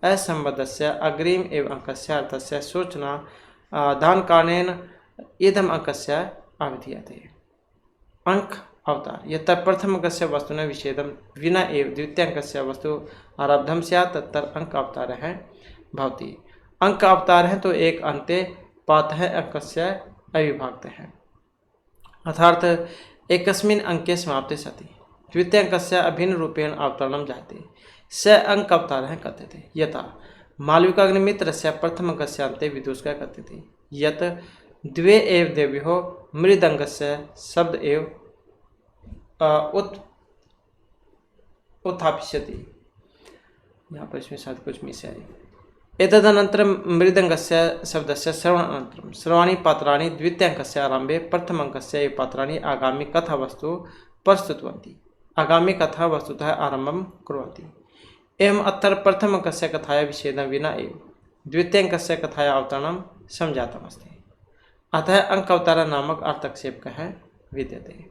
असंबद्धस्य अग्रिम एव अंकस्य अर्थस्य सूचना दानकारणेन इदम् अंकस्य अवधीयते। अंक अवतार यत्र प्रथम अंकस्य वस्तुना विच्छेदं विना एव द्वितीय अंकस्य वस्तु आरब्धं स्यात् तत्र अंक अवतारः भवति। अंक अवतार है तो एक अन्ते पातः अंकस्य अविभाक्तः अर्थात एकस्मिन् अंके समाप्ते सति द्वितीय अंकस्य अभिन्न रूपेण अवतरणं जायते स अंक अवतारः कथ्यते। यथा मालविकाग्निमित्रस्य प्रथम अंकस्य अन्ते विदूषकः कथ्यते यत् द्वे एव देव्योः मृदंगस्य शब्द एव उत्थापिष्यति। यहाँ पर इसमें शायद कुछ मिस है। एतदनन्तरं मृदंगस्य शब्दस्य श्रवणानन्तरं सर्वाणि पात्राणि द्वितीय अंकस्य आरम्भे प्रथम अंकस्य एव पात्राणि आगामी कथावस्तु प्रस्तुतवन्ति आगामी कथा वस्तुतः आरम्भं कुर्वन्ति। एवम् अत्र प्रथम अंकस्य कथाया विच्छेदं विना एव द्वितीय अंकस्य कथाया अवतरणं समजातमस्ति। अतः अंक अवतार नामक अर्थक्षेपकः विद्यते।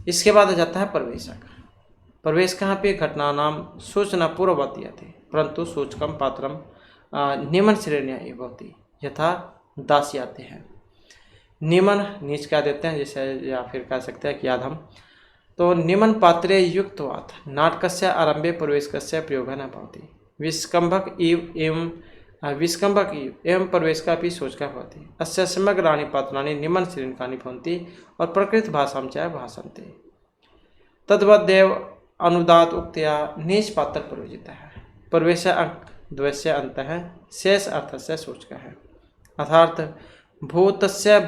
इसके बाद आ जाता है प्रवेशक। प्रवेश कहाँ पे घटनानां सूचना पूर्ववत् दीयते परंतु सूचकं पात्रं निम्न श्रेण्या एव भवति यथा दास्याते हैं। निम्न नीच क्या देते हैं जैसे या फिर कह सकते हैं कि अधम। तो निम्न पात्रे युक्तवात् नाटकस्य आरम्भे प्रवेशकस्य प्रयोगः न भवति। विस्कम्भक इव एवं विस्कम्भक इव एवं प्रवेशकापि सूचकः भवति। अस्य समग्राणि पात्राणि निम्न श्रेणिकानि भवन्ति और प्रकृतभाषां च भाषन्ते। तद्वदेव अनुदात उक्त्या नीच पात्र प्रयोजितः प्रवेश अंक द्वयस्य अन्तः शेष अर्थस्य सूचकः अर्थात भूतस्य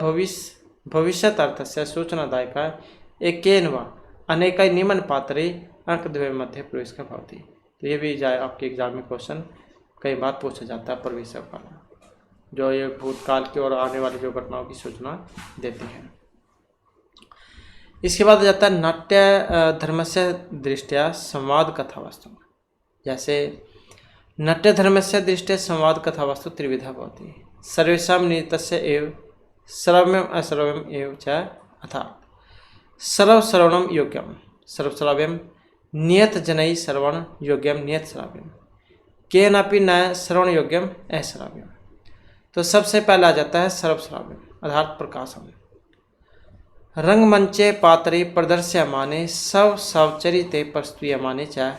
भविष्यत् अर्थस्य सूचनादायकः एकेन वा अनेकै निम्न पात्रे अंकद्वय मध्ये प्रवेशकः भवति। तो ये भी जाए आपके एग्जाम में क्वेश्चन कई बार पूछा जाता है प्रवेशक वाला, जो ये भूतकाल की और आने वाली जो घटनाओं की सूचना देती है। इसके बाद जाता है नाट्य धर्मस्य दृष्टया संवाद कथावस्तु। जैसे नाट्य धर्मस्य दृष्टया संवाद कथावस्तु त्रिविधा भवति। सर्वेषां नियतस्य एव श्रव्यम अश्रव्यम एव च अर्थात सर्वश्रवणं योग्यम सर्वश्राव्यम नियत जनैः श्रवण योग्यम नियत श्राव्यम केनापि न श्रवण योग्यम अश्राव्यम। तो सबसे पहला आ जाता है सर्वश्राव्यम अर्थात प्रकाशम। रंगमंचे पात्रे प्रदर्श्यमाने सवचरिते प्रस्तूयमाने च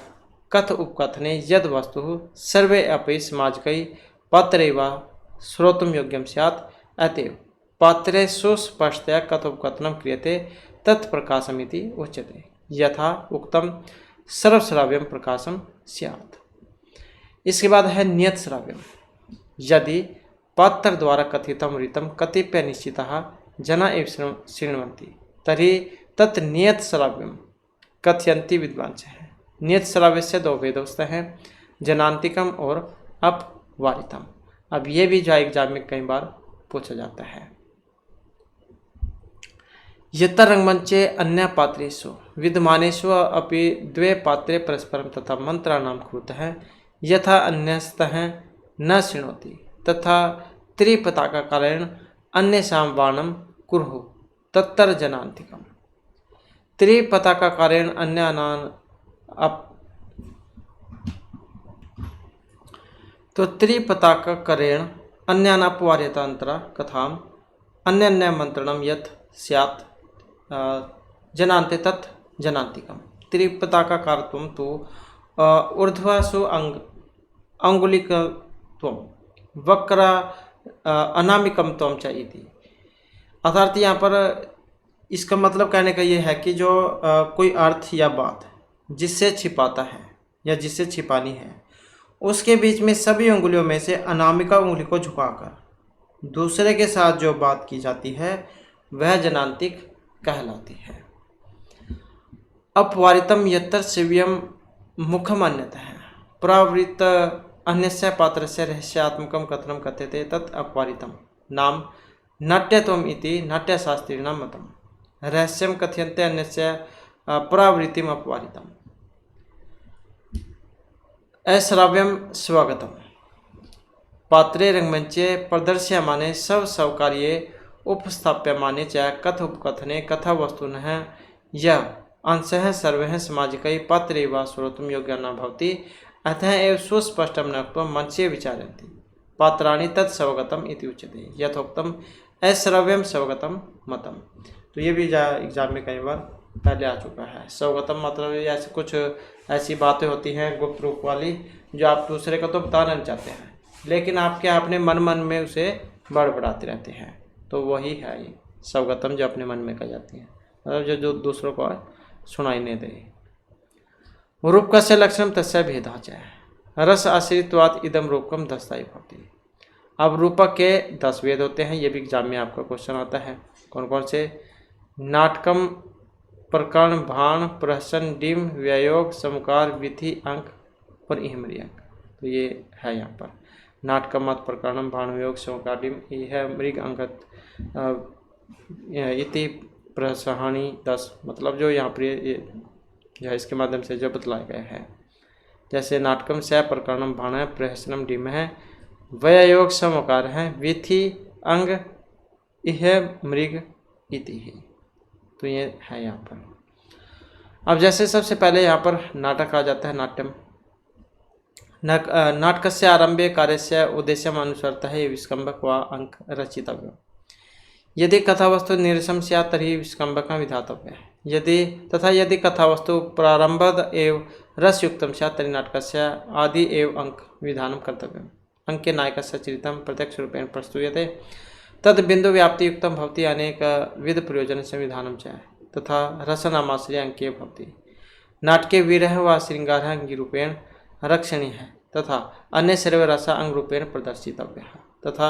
कथ उपकथने यद वस्तु सर्वे अपि समाजकै पात्रे वा श्रोतुं योग्यं स्यात् अतएव पात्रे सुस्पष्टतया कथोपकथनं क्रियते तत्प्रकाशमिति उच्यते यथा उक्तम सर्वश्राव्यम प्रकाशम स्यात्। इसके बाद है नियत श्राव्यम। यदि पात्र द्वारा कथितं ऋतं कतिपय निश्चिताः जना एव शृण्वन्ति तर्हि तत् नियत श्राव्यम कथयन्ति विद्वांसः। नियत श्राव्यस्य दो भेदौ स्तः जनान्तिकम और अपवारितम। अब ये भी जो एग्जाम में कई बार पूछा जाता है। यत्र रंगमंचे अन्य पात्रेषु विद्यमानेषु अपि द्वे पात्रे परस्परं तथा मंत्राणां कुरुतः यथा अन्यस्तः न शृणोति तथा त्रिपताकाकारेण अन्येषां वाणं कुर्हुः तत्र जनान्तिकम्। त्रिपताकाकारेण अन्यानां तो त्रिपताकाकारेण अन्यान् अपवार्यतान्तरा कथाम् अन्यन्य मंत्रणं यत् स्यात् जनान्ते तत् जनान्तिकम्। त्रिपताकाकारत्वं तु ऊर्ध्वसु अंगुलिकत्वं वक्र अनामिकम त्वं च इति। अर्थात यहाँ पर इसका मतलब कहने का ये है कि जो कोई अर्थ या बात जिससे छिपाता है या जिससे छिपानी है उसके बीच में सभी उंगलियों में से अनामिका उंगली को झुकाकर दूसरे के साथ जो बात की जाती है वह जनांतिक कहलाती है। अपवारितम यत्र शिव्यम मुखम अन्यतः प्रावृत्त अन्यस्य पात्रस्य रहस्यात्मकं कथनं कथ्यते तत् अपवारितम नाम नाट्यत्वम् इति नाट्यशास्त्रिणां मतम्। रहस्यं कथयन्ते अन्यस्य प्रावृत्तिम् अपवारितम्। अश्राव्यम स्वागतम पात्रे रंगमंचे प्रदर्श्यमाने सवकार्ये उपस्थाप्यमाने च कथोपकथने कथावस्तुनः यः अंशः सर्वैः सामाजिकैः पात्रे वा श्रोतुं योग्यः न भवति अतः एव सुस्पष्टं न उक्त्वा मनसि विचारन्ति पात्राणि तत् स्वगतम् इति उच्यते यथोक्तम अश्रव्यम स्वगतम मतम। तो ये भी एग्जाम में कई बार पहले आ चुका है। स्वगतम मतलब ऐसे कुछ ऐसी बातें होती हैं गुप्त रूप वाली जो आप दूसरे को तो बताना नहीं चाहते हैं, लेकिन आपके अपने मन में उसे बड़बड़ाते रहते हैं, तो वही है ये स्वगतम जो अपने मन में कह जाती है, मतलब जो दूसरों को सुनाई नहीं दे। रूप कस्य लक्षणम तस्य भेदा च रस आश्रितवाद इदम रूपकम दस्ताई भवति। अब रूपक के 10 भेद होते हैं, ये भी एग्जाम में आपका क्वेश्चन आता है। कौन कौन से? नाटकम, प्रकरण, भाण, प्रहसन, डिम, व्ययोग, समुकार, विधि, अंक और इहमरी अंक। तो ये है यहाँ पर नाटकम, मत, प्रकरणम, भाण, व्ययोग, समुकार, डिम, यह मृग, अंक इति प्रसहानी 10, मतलब जो यहाँ पर यह इसके माध्यम से जो बतलाए गए हैं। जैसे नाटकम से प्रकरणम भाण है, प्रहसनम डिम है, व्ययोग समुकार है, विधि अंग यह मृग इति है। तो ये है यहाँ पर। अब जैसे सबसे पहले यहाँ पर नाटक आ जाता है। नाट्यम नाटकस्य आरंभे कार्यस्य उद्देश्यम अनुसरतः विस्कम्भक व अंक रचितव्य। यदि कथावस्तु निरसम स्यात् तर्हि विस्कम्भकं विधातव्यः। यदि कथावस्तु प्रारंभद एव रसयुक्तं स्यात् तर्हि नाटकस्य आदि एव अंक विधानं कर्तव्यम्। अंके नायकस्य चरितं प्रत्यक्षरूपेण प्रस्तूयते तद् बिन्दुव्याप्तियुक्तं भवति, अनेकविध प्रयोजनस्य विधानं च तथा रसनामाश्रये अंके भवति। नाटके विरह व श्रृंगारः अंगिरूपेण रक्षणीयः तथा अन्य सर्वे रसा अंगरूपेण प्रदर्शितव्यः तथा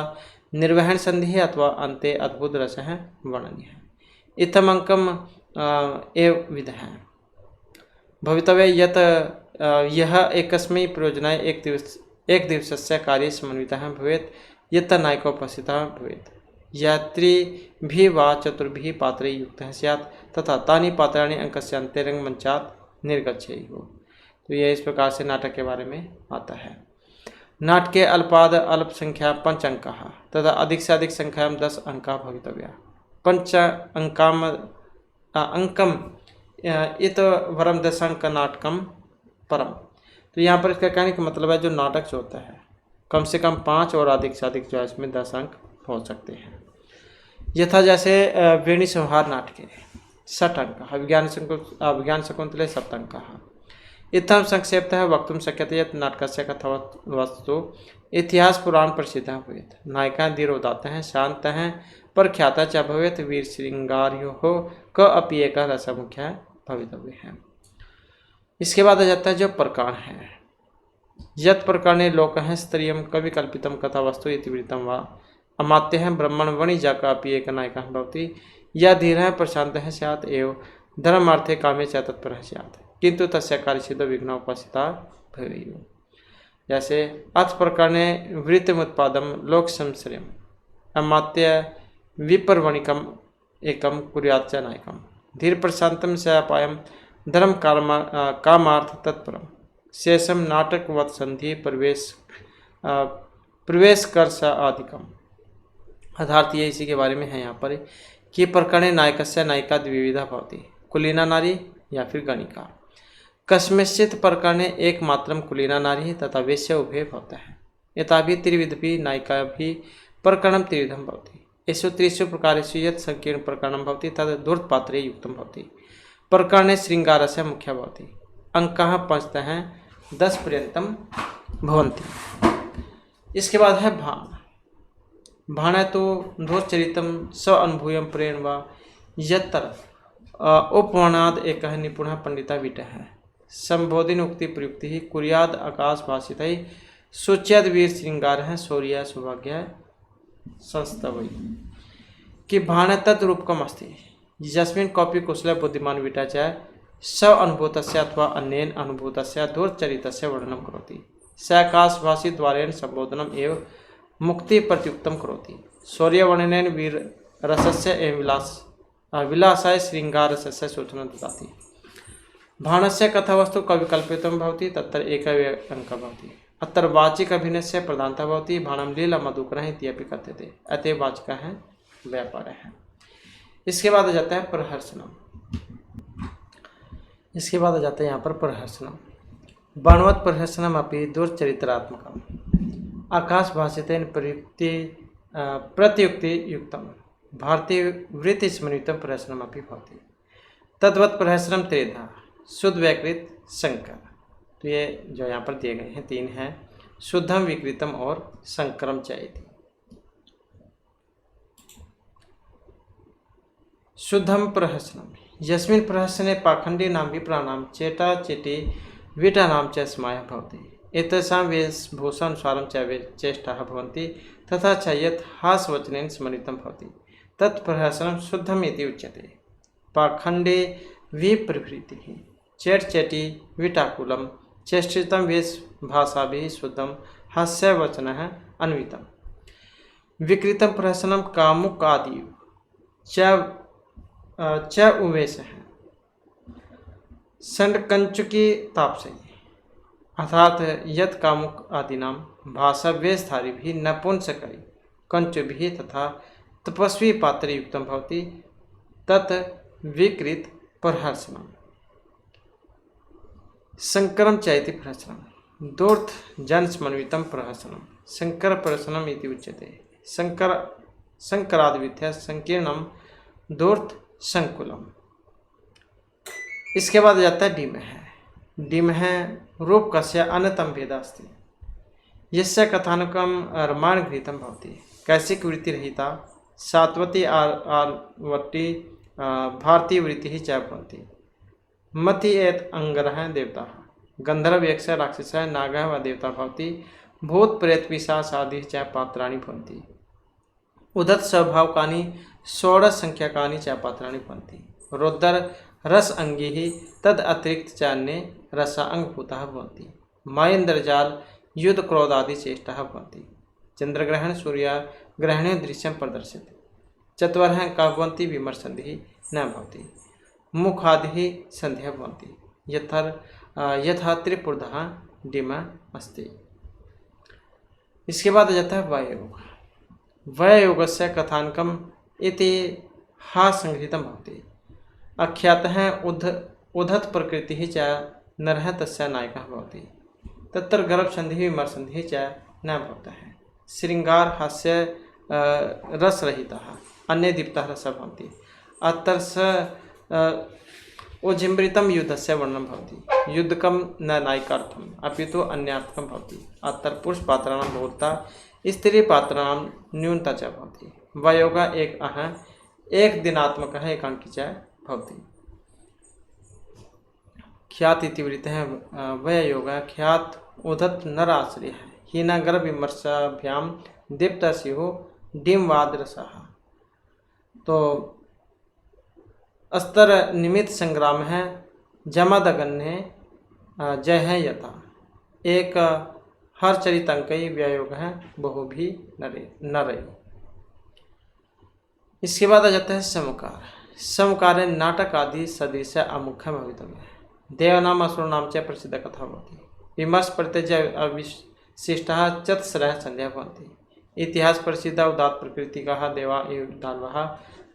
निर्वहन संधि अथवा अन्ते अद्भुत रसः वर्णनीयः। इत्थम् अंकम् एव विधः भवितव्य यत् यः एकस्मै प्रयोजनाय एक दिवसस्य कार्ये समन्वितः भवेत् यत् नायकोपस्थितः भवेत्, यात्रिभिः वा चतुर्भिः पात्रैः युक्तः स्यात् तथा तानि पात्राणि अंकस्य अन्ते रंगमंचात् निर्गच्छेयुः। तो यह इस प्रकार से नाटक के बारे में आता है। नाटके अल्पाद अल्प संख्या 5 अंकाः तथा अधिक से अधिक संख्यां 10 अंकाः भवितव्याः। 5 अंकम इत वरम 10 अंक नाटकम परम। तो यहाँ पर इसका कहने का मतलब है जो नाटक जो होता है कम से कम 5 और अधिक से अधिक जो है इसमें 10 अंक हो सकते हैं। यथा जैसे वेणी संहार नाटके 60 अंकाः, अभिज्ञान शकुन्तले 7 अंकाः। इत्थं संक्षेपतः वक्तुं शक्यते यत् नाटकस्य कथावस्तु इतिहास पुराण प्रसिद्धः भवेत्। नायकः धीरोदात्तः शान्तः प्रख्यातः च भवेत्, वीरशृङ्गारयोः क अपि एकः रसमुख्यः भवितव्यः। इसके बाद आ जाता है जो प्रकरण है। यत् प्रकरणे लोकः स्त्रियं कविकल्पितं कथावस्तु इतिवृत्तं वा अमात्यः ब्रह्मण वणिजः अपि एकः नायकः भवति, यः धीरः प्रशान्तः स्यात् एव धर्मार्थे कामे च तत्परः स्यात् किंतु तस्य कार्यसिद्धौ विघ्नौ उपस्थिता भवेयुः। जैसे अथ प्रकरणे वृत्तमुत्पादं लोकसंश्रयम् अमात्य विपर्वणिकम् एकं कुर्यात् च नायकम् धीर प्रशान्तं स अपायं धर्म कामार्थ तत्परम शेषम नाटकवत् संधि प्रवेश कर स आदिकम। अर्थात ये इसी के बारे में है यहाँ पर कि प्रकरणे नायकस्य नायिका द्विविधा भवति, कुलीना नारी या फिर गणिका। कस्मिंश्चित् प्रकरणे एकमात्रं कुलीना नारी तथा वेश्या उभे भवतः, यथापि त्रिविधपि नायिकाभिः प्रकरणं त्रिविधं भवति। येषु त्रिषु प्रकारेषु यत् संकीर्ण प्रकरणं भवति तद् धूर्तपात्रे युक्तं भवति। प्रकरणे श्रृंगारस्य मुख्यः भवति, अंकाः 5तः 10 पर्यन्तं भवन्ति। इसके बाद है भाण। भाण है तो धूर्तचरितं स अनुभूयं प्रेण वा यत्तर उपवनाद एकः निपुणः पंडितः विटः संबोधिन उक्ति प्रयुक्ति कुर्याद आकाश भाषितः सूच्याद वीर श्रृंगारः शौर्य सौभाग्य संस्तवै। कि भाण तद्रूपकम् अस्ति यस्मिन् कॉपी कुशल बुद्धिमान विटा च स अनुभूतस्य अथवा अन्येन अनुभूतस्य धूर्तचरितस्य वर्णनं करोति, स आकाशभाषी द्वारेण संबोधनम् एव मुक्ति प्रत्युक्तं करोति, शौर्यवर्णनेन वीर रसस्य एवं विलासाय श्रृंगारस्य सूचना ददाति। भाणस्य कथावस्तु कविकल्पितं भवति तत्र एकैव अंकः भवति। अत्र वाचिक अभिनयस्य प्रधानता भवति। भाणं लीला मधुकरः इत्यपि कथ्यते। अतः वाचिका है व्यापार है। इसके बाद आ जाता है प्रहर्षणम। इसके बाद आ जाता है यहाँ पर प्रहर्षणम। बाणवत् प्रहर्षणम अपि दुश्चरित्रात्मकम् आकाशभाषितेन प्रत्युक्ति युक्तम भारतीय वृत्ति स्मृतं प्रहर्षणम अपि भवति। तद्वत् प्रहर्षणम त्रिधा शुद्ध व्याकृत संकर। तो ये जो यहाँ पर दिए गए हैं तीन हैं, शुद्धम विकृतम और संकरम चैति। शुद्धम प्रहर्षणम यस्मिन् प्रहर्षणे पाखंडी नाम विप्राणाम चेटा चेटी वीटा नाम च स्मायः भवति। एतेषां वेशभूषानुसारं च चेष्टाः भवन्ति तथा च यत् हास्यवचनेन स्मरितं भवति तत् प्रहर्षणं शुद्धम् इति उच्यते। पाखंडे विप्रभृतिः चेट चेटी विटाकुलं चेष्टितं वेशभाषाभिः शुद्धं हास्यवचनः अन्वितं। विकृतं प्रहर्षणं कामुकादि च उवेश है संडकंचुकी तापसई अर्थात यत कामुक आदिनाम भाषा वेशधारी भी नपुंसकई कंचुभिः तथा तपस्वी पात्र युक्तं भवति तत् विकृत प्रहर्षणम्। संकरम चैति प्रहर्षणम् दूर्थ जनस्मन्वितं प्रहर्षणम् संकर प्रहर्षणम् इति उच्यते। संकरादिविद्या संकीर्णम दूर्थ संकुलम। इसके बाद जाता है डिम है। डिम है रूप कस्य अन्यतम भेदास्ति यस्य कथानकम रामायण घृतम भवति। कैसिक वृत्ति रहिता सात्वती आर्वती भारतीय वृत्ति च भवति। मति एत अंगरः देवता गंधर्व यक्ष राक्षस नागः व देवता भवति। भूत प्रेत पिशाच आदि च पात्राणि भवन्ति। उदत स्वभावकानि षोडश संख्याकानि च पात्राणि भवन्ति। रुद्र रस अंगी तद अतिरिक्त च अन्ये रसा अंगभूताः भवन्ति। महेन्द्रजाल युद्ध क्रोध आदि चेष्टाः भवन्ति। चंद्रग्रहण सूर्य ग्रहणे दृश्यं प्रदर्श्यते। चत्वारः अंकाः भवन्ति विमर्शन्धिः न भवति। मुखादिः संध्याः भवन्ति यथा त्रिपुरधः डिम अस्ति। इसके बाद आ जाता है वययोग। वययोगस्य कथानकम इति हा संगृहीतं भवति। आख्यातः उद्धत प्रकृतिः च नरः तस्य नायकः भवति। तत्र गर्भसन्धिः विमर्शन्धिः च न भवतः। श्रृंगार हास्य रसरहितः अन्ये दीप्तः रसः भवन्ति। अत्र उजिम्बृतं युद्धस्य वर्णनं भवति। युद्धकं न नायिकार्थम् अपितु अन्यार्थकं भवति। अत्र पुरुषपात्राणां बहुलता स्त्रीपात्राणां न्यूनता च भवति। वयोगः एक दिनात्मकः एकांकी च भवति। ख्यात इति वृत्तः वययोगः ख्यात उदत नराश्रयः हीनगर विमर्शाभ्यां दीप्ता स्युः डिम्वाद रसः। तो अस्तर निमित्त संग्राम है जमदगन्य जय है यथा एक हर चरितंकई व्यायोग है बहु भी नरे। इसके बाद आ जाता है समकार। समकार नाटक आदि सदृश अमुख्य भवितव्य। देवनाम असुरनाम च प्रसिद्ध कथा भवति। विमर्श प्रत्यय अविशिष्टः चतस्रः संध्याः भवन्ति। इतिहास प्रसिद्ध उदात्त प्रकृतिकाः देवा एवं दानवाः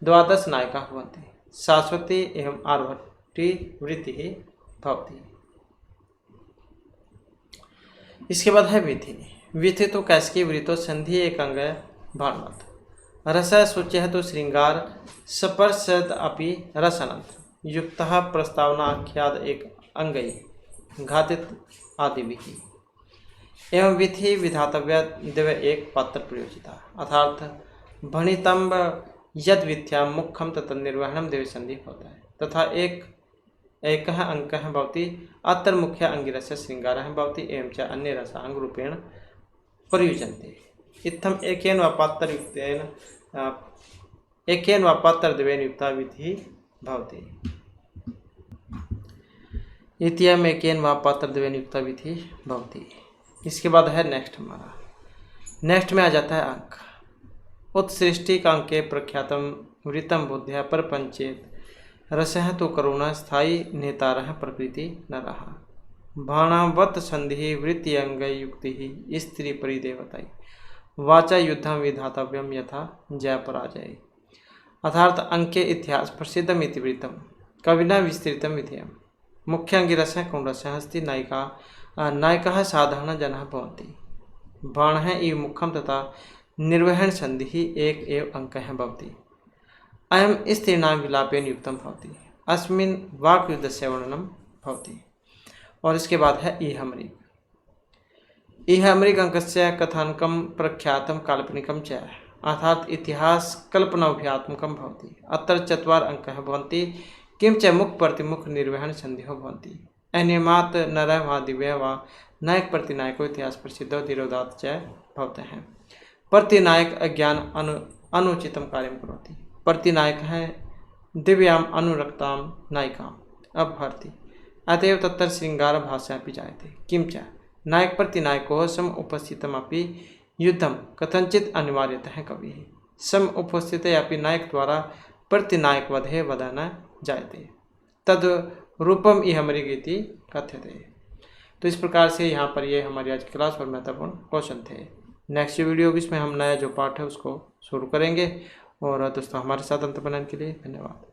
द्वादश नायकाः भवन्ति। शाश्वती एवं आर्भटी वृत्तिः भवति। इसके बाद है विधि। विधि तो कैसकी वृत्तो संधि एक अंग भाणवत्। रस सूच्य तो श्रृंगार सपर्शद अपि रसनंत युक्तः प्रस्तावना आख्याद एक अंगई घातित आदि विधि एवं विधि विधातव्य दिव्य एक पात्र प्रयोजिता अर्थात भणितंब यद विद्या मुख्यम तथा निर्वहणम दिव्य संधि होता है तथा एक अंक भवति। अत्र मुख्य अंगिरस्य श्रृंगारः भवति एवं च अन्य रसांग रूपेण प्रयुज्यन्ते। इत्थम एकेन वा पात्रयुक्तेन एकेन वा पात्रद्वयेन युक्ता विधि भवति। इत्यम एकेन वा पात्रद्वयेन युक्ता विधि भवति। इसके बाद है नेक्स्ट हमारा। नेक्स्ट में आ जाता है अंक। उत्सृष्टि का अंके प्रख्यातम वृतम बुद्ध्या प्रपंचेत रसः तो करुणा स्थायी नेतारः प्रकृति न रहा। बाणावत संधि वृत्त्यंग युक्ति स्त्री परिदेवताई वाचा युद्धम विधातव्यम यथा जय पराजय। अर्थात अंके इतिहास प्रसिद्धमिति वृत्तम कविना विस्तृतम विधेयम। मुख्याङ्गिरसः कौण्डस्यः अस्ति नायकः साधारण जनः भवन्ति। बाणः इव मुखम तथा निर्वहण संधि एक एव अंकः भवति। अयं स्त्रीणां विलापेन युक्तं भवति। अस्मिन् वाक्युद्धस्य वर्णनं भवति। और इसके बाद है इहमृग। इहमृग अंकस्य कथानकं प्रख्यातं काल्पनिकं च अर्थात इतिहास कल्पनाभ्यात्मकं भवति। अत्र चत्वार अंकः भवन्ति किंच मुख प्रतिमुख निर्वहण संधिः भवन्ति। अनियमात् नरः वा दिव्यः वा नायक प्रतिनायको इतिहास प्रसिद्धो धीरोदात्त च भवतः। प्रतिनायक अज्ञान अनुचितं कार्यं करोति। प्रतिनायकः दिव्याम् अनुरक्तां नायिकाम् अपहरति। अतएव तत्र शृङ्गारभाष्यमपि जायते। किंच नायक प्रतिनायकोः सम उपस्थितमपि युद्धं कथंचित् अनिवार्यतः कविः सम उपस्थिते अपि नायक द्वारा प्रतिनायकवधे वदन जायते तद रूपम इहमृग इति कथ्यते। तो इस प्रकार से यहाँ पर ये हमारी आज की क्लास और महत्वपूर्ण क्वेश्चन थे। नेक्स्ट वीडियो इसमें हम नया जो पार्ट है उसको शुरू करेंगे। और दोस्तों हमारे साथ अंत बनाने के लिए धन्यवाद।